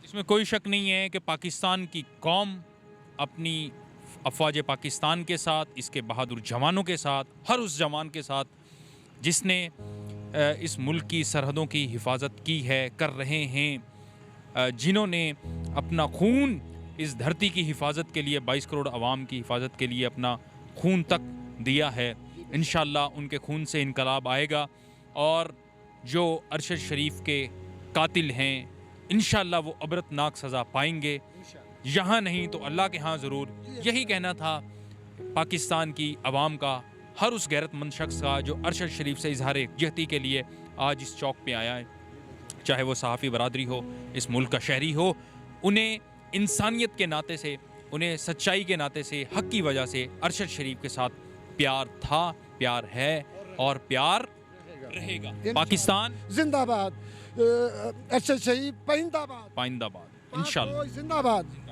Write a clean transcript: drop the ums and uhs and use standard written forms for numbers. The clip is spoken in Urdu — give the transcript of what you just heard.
اس میں کوئی شک نہیں ہے کہ پاکستان کی قوم اپنی افواج پاکستان کے ساتھ، اس کے بہادر جوانوں کے ساتھ، ہر اس جوان کے ساتھ جس نے اس ملک کی سرحدوں کی حفاظت کی ہے، کر رہے ہیں، جنہوں نے اپنا خون اس دھرتی کی حفاظت کے لیے، 22 کروڑ عوام کی حفاظت کے لیے اپنا خون تک دیا ہے. انشاءاللہ ان کے خون سے انقلاب آئے گا، اور جو ارشد شریف کے قاتل ہیں انشاءاللہ وہ عبرتناک سزا پائیں گے، یہاں نہیں تو اللہ کے ہاں ضرور. یہی کہنا تھا پاکستان کی عوام کا، ہر اس غیرت مند شخص کا جو ارشد شریف سے اظہار یکجہتی کے لیے آج اس چوک پہ آیا ہے، چاہے وہ صحافی برادری ہو، اس ملک کا شہری ہو. انہیں انسانیت کے ناطے سے، انہیں سچائی کے ناطے سے، حق کی وجہ سے ارشد شریف کے ساتھ پیار تھا، پیار ہے اور پیار رہے گا. پاکستان زندہ باد. ارشد شریف پائندہ باد. پائندہ باد انشاءاللہ. زندہ باد.